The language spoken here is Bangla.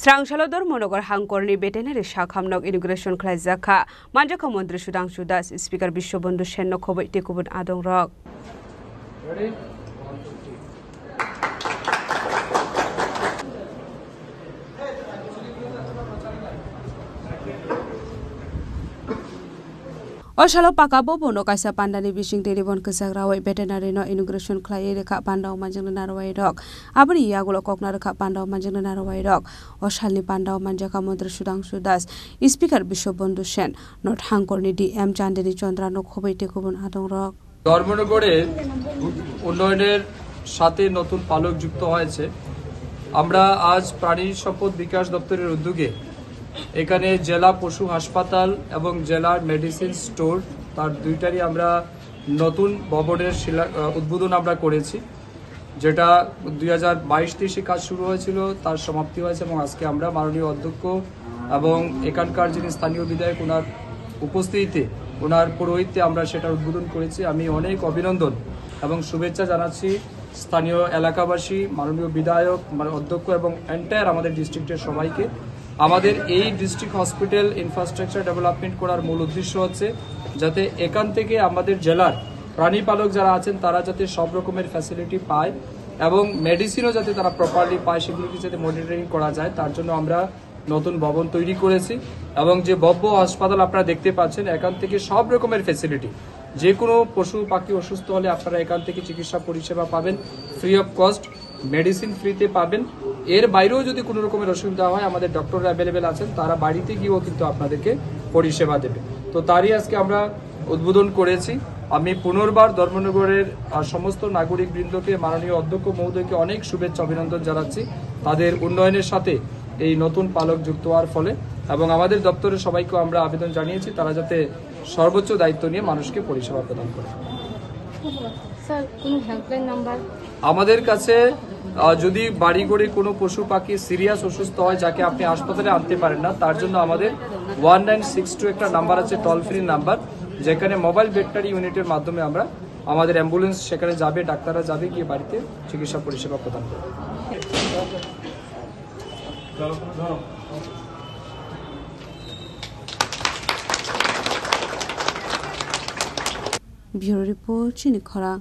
Srangsalodor Monogor Hangkorni Veterinary Shakhamnok Inauguration Khlaijaka Manjaka Mantri Sudhanshu Das Speaker Bishwabandhu Sen Khoboi Tekubun Adong Rok. Ready? Osalo pakabo bono kaisa pandani bising teribon kesagrawai veterinary no inauguration khlai rekha pandau manjang narwai rok abri yagulo kokna rekha pandau manjang narwai rok osalni pandau manjaka mantri Sudhanshu Das speaker Bishwabandhu Sen not hangkorni DM Chandini Chandra no khoboi tekubun adong rok ধর্মনগরে উন্নয়নের সাথে নতুন পালক যুক্ত হয়েছে আমরা আজ প্রাণী সম্পদ বিকাশ দপ্তরের উদ্যোগে এখানে জেলা পশু হাসপাতাল এবং জেলার মেডিসিন স্টোর তার দুইটারই আমরা নতুন ভবনের উদ্বোধন আমরা করেছি যেটা 2022-23 কাজ শুরু হয়েছিল তার সমাপ্তি হয়েছে এবং আজকে আমরা মাননীয় অধ্যক্ষ এবং এখানকার যিনি স্থানীয় বিধায়ক ওনার উপস্থিতিতে ওনার পুরোহিতে আমরা সেটা উদ্বোধন করেছি আমি অনেক অভিনন্দন এবং শুভেচ্ছা জানাচ্ছি স্থানীয় এলাকাবাসী মাননীয় বিধায়ক অধ্যক্ষ এবং এন্টায়ার আমাদের ডিস্ট্রিক্টের সবাইকে আমাদের এই ডিস্ট্রিক্ট হসপিটাল ইনফ্রাস্ট্রাকচার ডেভেলপমেন্ট করার মূল উদ্দেশ্য হচ্ছে যাতে এখান থেকে আমাদের জেলার প্রাণী পালক যারা আছেন তারা যাতে সব রকমের ফ্যাসিলিটি পায় এবং মেডিসিনও যাতে তারা প্রপারলি পায় সেগুলোকে যাতে মনিটরিং করা যায় তার জন্য আমরা নতুন ভবন তৈরি করেছি এবং যে ভব্য হাসপাতাল আপনারা দেখতে পাচ্ছেন এখান থেকে সব রকমের ফ্যাসিলিটি যে কোনো পশু পাখি অসুস্থ হলে আপনারা এখান থেকে চিকিৎসা পরিষেবা পাবেন ফ্রি অফ কস্ট মেডিসিন ফ্রিতে পাবেন এর বাইরেও যদি কোনো রকমের অসুবিধা হয় আমাদের ডক্টররা অ্যাভেলেবেল আছেন তারা বাড়িতে গিয়েও কিন্তু আপনাদেরকে পরিষেবা দেবে তো তারই আজকে আমরা উদ্বোধন করেছি আমি পুনর্বার ধর্মনগরের সমস্ত নাগরিক বৃন্দকে মাননীয় অধ্যক্ষ মহোদয়কে অনেক শুভেচ্ছা অভিনন্দন জানাচ্ছি তাদের উন্নয়নের সাথে এই নতুন পালক যুক্ত হওয়ার ফলে এবং আমাদের দপ্তরের সবাইকে আমরা আবেদন জানিয়েছি তারা যাতে সর্বোচ্চ দায়িত্ব নিয়ে মানুষকে পরিষেবা প্রদান করে স্যার কোন হেল্পলাইন নাম্বার আমাদের কাছে যদি বাড়ি গড়ে কোনো পশু পাখি সিরিয়াস অসুস্থ হয় যাকে আপনি হাসপাতালে আনতে পারেন না তার জন্য আমাদের 1962 একটা নাম্বার আছে টোল ফ্রি নাম্বার যেখানে মোবাইল ভেটেরিনারি ইউনিটের মাধ্যমে আমরা আমাদের অ্যাম্বুলেন্স সেখানে যাবে ডাক্তাররা যাবে গিয়ে বাড়িতে চিকিৎসা পরিষেবা প্রদান করবে Bureau Report Chini Khora